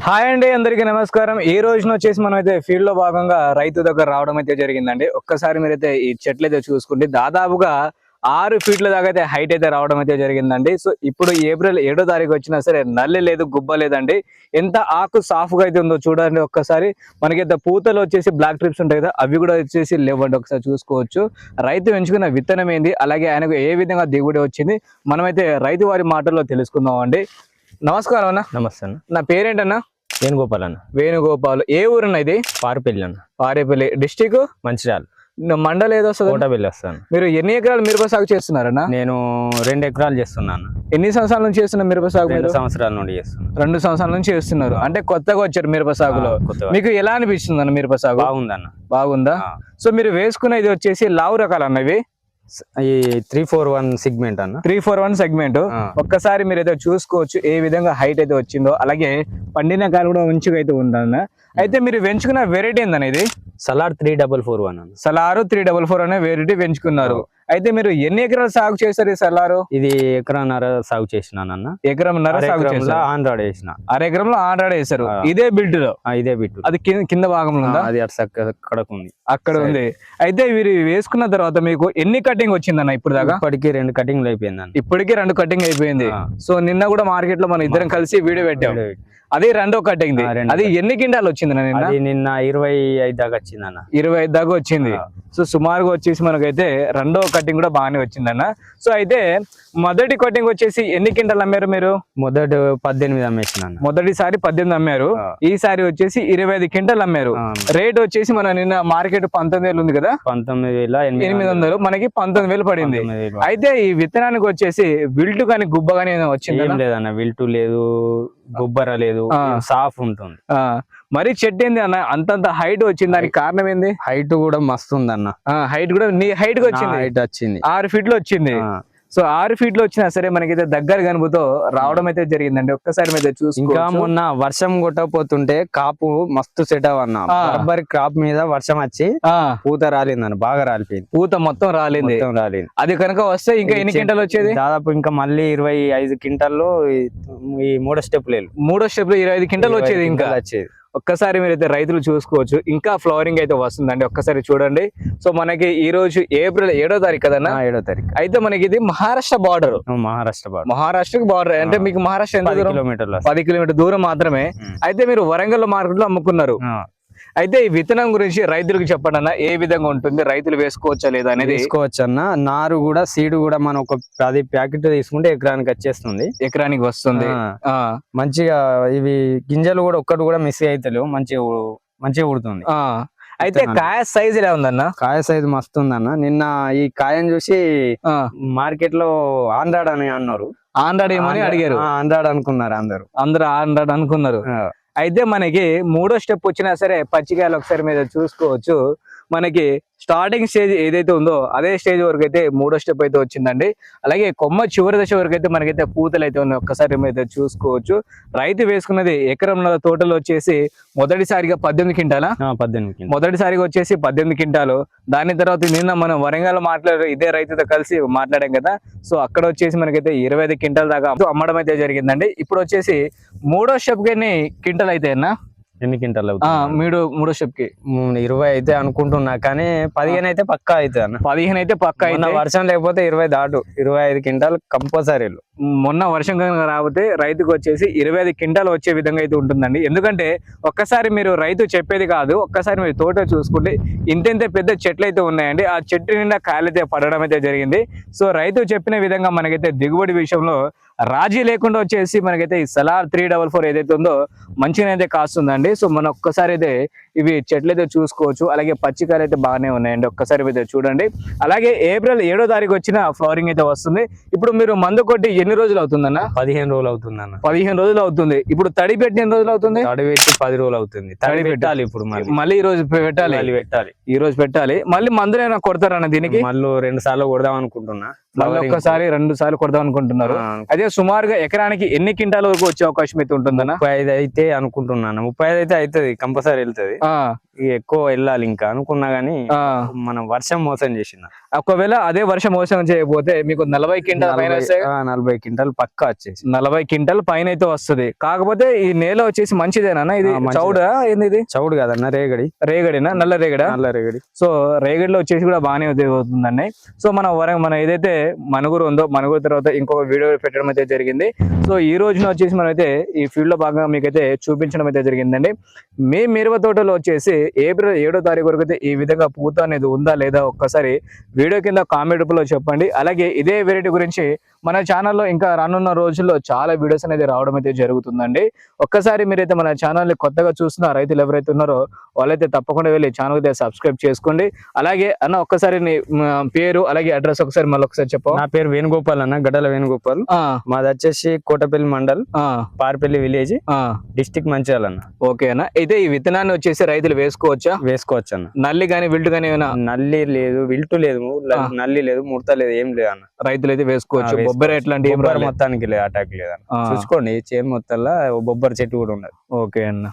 Hi అండి, అందరికీ నమస్కారం. ఈ రోజున వచ్చేసి మనం అయితే ఫీల్డ్ లో భాగంగా రైతు దగ్గర రావడం అయితే జరిగిందండి. ఒక్కసారి మీరైతే ఈ చెట్లు అయితే చూసుకుంటే దాదాపుగా 6 ఫీట్ల దాకా అయితే హైట్ అయితే రావడం అయితే జరిగిందండి. సో ఇప్పుడు ఏప్రిల్ 7వ తారీఖు వచ్చినా సరే నల్లి లేదు, గుబ్బ లేదండి. ఎంత ఆకు సాఫ్గా అయితే ఉందో చూడండి. ఒక్కసారి మనకైతే పూతలు వచ్చేసి బ్లాక్ ట్రిప్స్ ఉంటాయి కదా, అవి కూడా వచ్చేసి లేవండి. ఒకసారి చూసుకోవచ్చు. రైతు ఎంచుకున్న విత్తనం ఏంది, అలాగే ఆయనకు ఏ విధంగా దిగుబడి వచ్చింది, మనమైతే రైతు వారి మాటల్లో తెలుసుకుందాం అండి. నమస్కారం అన్న. నమస్తే అన్న. నా పేరేంటన్నా? వేణుగోపాల్ అన్న. వేణుగోపాల్. ఏ ఊరన్నా ఇది? పారిపల్లి అన్న. పారేపల్లి డిస్టిక్, మంచిర్యాల మండలం ఏదో వస్తుంది? కోటపల్లి వస్తాను. మీరు ఎన్ని ఎకరాలు మిరప సాగు చేస్తున్నారన్నా? నేను 2 ఎకరాలు చేస్తున్నాను. ఎన్ని సంవత్సరాల నుంచి చేస్తున్న మిరప సాగు? 2 సంవత్సరాల నుండి చేస్తున్నాను. 2 సంవత్సరాల నుంచి చేస్తున్నారు. అంటే కొత్తగా వచ్చారు మిరప సాగులో. మీకు ఎలా అనిపిస్తుంది అన్న మిరప సాగు? బాగుందన్న. బాగుందా? సో మీరు వేసుకునేది వచ్చేసి లావు రకాలు అన్నవి ఈ 341 సెగ్మెంట్ అన్న. 341 సెగ్మెంట్. ఒక్కసారి మీరు అయితే చూసుకోవచ్చు ఏ విధంగా హైట్ అయితే వచ్చిందో, అలాగే పండిన కాయలు కూడా మంచిగా అయితే ఉందన్న. అయితే మీరు పెంచుకున్న వెరైటీ ఏందనేది? సలార్ 3441 అన్న. సలారు 344 అనే వెరైటీ పెంచుకున్నారు. అయితే మీరు ఎన్ని ఎకరాలు సాగు చేస్తారు ఈ సలారు? ఇది ఎకరన్నర సాగు చేసినానన్న. ఎకరంన్నర సాగు చేస్తారు. ఆంధ్రాడ్ వేసిన. అరెకరంలో ఆంధ్రాడ్ వేసారు. ఇదే బిల్డ్ లో? ఇదే బిట్టు. అది కింద భాగంలో ఉందా? అది అక్కడకు ఉంది. అక్కడ ఉంది. అయితే వీరు వేసుకున్న తర్వాత మీకు ఎన్ని కటింగ్ వచ్చిందన్న ఇప్పుడు దాకా? ఇప్పటికి 2 కటింగ్లు అయిపోయింది. ఇప్పటికి 2 కటింగ్ అయిపోయింది. సో నిన్న కూడా మార్కెట్ లో మనం ఇద్దరం కలిసి వీడియో పెట్టాం. అది 2వ కటింగ్. అది ఎన్ని క్వింటాలు వచ్చింది నిన్న? 25 దాకా వచ్చిందన్న. 25 దాకా వచ్చింది. సో సుమారుగా వచ్చేసి మనకైతే 2వ కటింగ్ కూడా బాగానే వచ్చిందన్న. సో అయితే మొదటి కటింగ్ వచ్చేసి ఎన్ని క్వింటాలు అమ్మారు మీరు? మొదటి 18 అమ్మేసిన. మొదటిసారి 18 అమ్మారు. ఈసారి వచ్చేసి 25 క్వింటాలు అమ్మారు. రేట్ వచ్చేసి మన నిన్న మార్కెట్ 19,000 ఉంది కదా, 19,800. మనకి 19,000 పడింది. అయితే ఈ విత్తనానికి వచ్చేసి విల్టు కానీ గుబ్బ కానీ వచ్చింది? ఏం లేదన్న, విల్టు లేదు, గుబ్బర లేదు, సాఫ్ ఉంటుంది. మరి చెట్టు ఏంది అన్న అంతంత హైట్ వచ్చింది? దానికి కారణం ఏంది? హైట్ కూడా మస్తు ఉంది అన్న. హైట్ కూడా నీ హైట్ వచ్చింది. హైట్ వచ్చింది 6 ఫీట్లు వచ్చింది. సో 6 ఫీట్లు వచ్చినా సరే మనకైతే దగ్గర కనుపుతో రావడం అయితే జరిగిందండి. ఒక్కసారి మీద చూసి ఇంకా మొన్న వర్షం కొట్టకపోతుంటే కాపు మస్తు సెట్ అవన్న. రబ్బర్ క్రాప్ మీద వర్షం వచ్చి పూత రాలిందన్న, బాగా రాలిపోయింది. పూత మొత్తం రాలింది. అది కనుక వస్తే ఇంకా ఎన్ని క్వింటాలు వచ్చేది? దాదాపు ఇంకా మళ్ళీ 25 క్వింటాల్లో ఈ 3వ స్టెప్ లేదు. 3వ స్టెప్ లో 25 క్వింటాలు వచ్చేది. ఇంకా వచ్చేది. ఒక్కసారి మీరైతే రైతులు చూసుకోవచ్చు. ఇంకా ఫ్లవరింగ్ అయితే వస్తుందండి. ఒక్కసారి చూడండి. సో మనకి ఈ రోజు ఏప్రిల్ 7వ తారీఖు కదన్నా? 7వ తారీఖు. అయితే మనకి ఇది మహారాష్ట్ర బార్డర్. మహారాష్ట్రకి బార్డర్. అంటే మీకు మహారాష్ట్ర ఎంత దూరం? 10 కిలోమీటర్ దూరం మాత్రమే. అయితే మీరు వరంగల్ మార్కెట్ లో అమ్ముకున్నారు. అయితే ఈ విత్తనం గురించి రైతులకు చెప్పండి అన్న, ఏ విధంగా ఉంటుంది, రైతులు వేసుకోవచ్చా లేదా అనేది? వేసుకోవచ్చు అన్న. నారు కూడా సీడ్ కూడా మనం ఒక 10 ప్యాకెట్ తీసుకుంటే ఎకరానికి వచ్చేస్తుంది. ఎకరానికి వస్తుంది. మంచిగా ఇవి గింజలు కూడా ఒక్కటి కూడా మిస్ అవుతలేవు. మంచిగా ఉడుతుంది. అయితే కాయ సైజ్ ఎలా ఉందన్న? కాయ సైజ్ మస్తు ఉందన్న. నిన్న ఈ కాయను చూసి మార్కెట్ లో ఆంధ్రాడ్ అని అన్నారు. ఆంధ్రాడ్ ఏమని అడిగారు? ఆంధ్రాడ్ అనుకున్నారు అందరూ ఆంధ్రాడ్ అనుకున్నారు. అయితే మనకి 3వ స్టెప్ వచ్చినా సరే పచ్చికాయలు ఒకసారి మీద చూసుకోవచ్చు. మనకి స్టార్టింగ్ స్టేజ్ ఏదైతే ఉందో అదే స్టేజ్ వరకు అయితే 3వ స్టెప్ అయితే వచ్చిందండి. అలాగే కొమ్మ చివరి దశ వరకు అయితే మనకైతే పూతలు అయితే ఉన్నాయి. ఒక్కసారి మీద చూసుకోవచ్చు. రైతు వేసుకున్నది ఎకరంలో తోటలో వచ్చేసి మొదటిసారిగా 18 క్వింటాలా? 18. మొదటిసారిగా వచ్చేసి 18 క్వింటాలు. దాని తర్వాత నిన్న మనం వరంగల్ ఇదే రైతుతో కలిసి మాట్లాడాం కదా. సో అక్కడ వచ్చేసి మనకైతే 25 క్వింటాల దాకా అమ్మడం అయితే జరిగిందండి. ఇప్పుడు వచ్చేసి 3వ స్టెప్ కి ఎన్ని క్వింటాలు అయితే అన్న? ఎన్ని క్వింటాలు? 3వ స్టెప్ కి 20 అయితే అనుకుంటున్నా, కానీ 15 అయితే పక్కా అయితే అన్న. 15 అయితే పక్కా అయితే. వర్షం లేకపోతే 20 దాటు 25 క్వింటాలు కంపల్సరీ. మొన్న వర్షం కనుక రాకపోతే రైతుకు వచ్చేసి 25 క్వింటాలు వచ్చే విధంగా అయితే ఉంటుందండి. ఎందుకంటే ఒక్కసారి మీరు రైతు చెప్పేది కాదు, ఒక్కసారి మీరు తోట చూసుకుంటే ఇంత పెద్ద చెట్లు అయితే ఉన్నాయండి. ఆ చెట్టు నిండా కాయలైతే పడడం అయితే జరిగింది. సో రైతు చెప్పిన విధంగా మనకైతే దిగుబడి విషయంలో రాజీ లేకుండా వచ్చేసి మనకైతే ఈ సలార్ 344 ఏదైతే ఉందో మంచిగా అయితే కాస్తుందండి. సో మనం ఒక్కసారి అయితే ఇవి చెట్లు అయితే చూసుకోవచ్చు. అలాగే పచ్చికాయలు అయితే బాగానే ఉన్నాయండి. ఒక్కసారి అయితే చూడండి. అలాగే ఏప్రిల్ 7వ తారీఖు వచ్చిన ఫ్లవరింగ్ అయితే వస్తుంది. ఇప్పుడు మీరు మందు కొట్టి ఎన్ని రోజులు అవుతుందన్న? 15 రోజులు అవుతుందన్న. 15 రోజులు అవుతుంది. ఇప్పుడు తడి పెట్టి ఎన్ని రోజులు అవుతుంది? తడి పెట్టి 10 రోజులు అవుతుంది. తడి పెట్టాలి. ఇప్పుడు మళ్ళీ ఈ రోజు పెట్టాలి. ఈ రోజు పెట్టాలి. మళ్ళీ మందులు ఏమైనా కొడతారన్న దీనికి? మళ్ళీ 2 సార్లు కొడదాం అనుకుంటున్నా. ఒక్కసారి 2 సార్లు కొడదాం అనుకుంటున్నారు. అదే సుమారుగా ఎకరానికి ఎన్ని క్వింటాల వరకు వచ్చే అవకాశం అయితే ఉంటుందన్న? 35 అయితే అనుకుంటున్నాను. 35 అయితే అవుతుంది, కంపల్సరీ వెళ్తుంది. ఎక్కువ వెళ్ళాలి ఇంకా అనుకున్నా గానీ మనం వర్షం మోసం చేసింది. ఒకవేళ అదే వర్షం మోసం చేయకపోతే మీకు 40 క్వింటాల్ పైన 40 క్వింటాల్ పక్కా వచ్చేసి 40 క్వింటాల్ పైన అయితే వస్తుంది. కాకపోతే ఈ నేల వచ్చేసి మంచిదేనా? ఇది చౌడా ఏంది? ఇది చౌడు కాదన్న రేగడినా? నల్ల రేగడి. సో రేగడిలో వచ్చేసి కూడా బాగానే అవుతుందండి. సో మన ఏదైతే మనుగురు ఉందో, మనుగురు తర్వాత ఇంకొక వీడియో పెట్టడం అయితే జరిగింది. సో ఈ రోజున వచ్చేసి మనం అయితే ఈ ఫీల్డ్ లో భాగంగా మీకైతే చూపించడం అయితే జరిగిందండి. మీ మిరప తోటలో వచ్చేసి ఏప్రిల్ 7వ తారీఖు వరకు అయితే ఈ విధంగా పూత అనేది ఉందా లేదా ఒక్కసారి వీడియో కింద కామెంట్ రూపంలో చెప్పండి. అలాగే ఇదే వెరైటీ గురించి మన ఛానల్లో ఇంకా రానున్న రోజుల్లో చాలా వీడియోస్ అనేది రావడం అయితే జరుగుతుందండి. ఒక్కసారి మీరైతే మన ఛానల్ని కొత్తగా చూస్తున్న రైతులు ఎవరైతే ఉన్నారో వాళ్ళైతే తప్పకుండా వెళ్ళి ఛానల్ అయితే సబ్స్క్రైబ్ చేసుకోండి. అలాగే అన్న ఒక్కసారి నీ పేరు అలాగే అడ్రస్ ఒకసారి మళ్ళీ ఒకసారి చెప్పు. నా పేరు వేణుగోపాల్ అన్న, గడ్డల వేణుగోపాల్. మాది వచ్చేసి కోటపల్లి మండల్, పార్పల్లి విలేజ్, డిస్ట్రిక్ట్ మంచిర్యాల అన్న. ఓకే అన్న. అయితే ఈ విత్తనాన్ని వచ్చేసి రైతులు వేసుకోవచ్చు అన్న. నల్లి గానీ విల్టు గానీ ఏమైనా? నల్లి లేదు, విల్టు లేదు, నల్లి లేదు, ముడత లేదు, ఏం లేదు అన్న. రైతులు అయితే వేసుకోవచ్చు. బొబ్బర ఎట్లాంటి మొత్తానికి లేదు, అటాక్ లేదన్న. చూసుకోండి చేను మొత్తంలో బొబ్బర చెట్టు కూడా ఉండదు. ఓకే అన్న.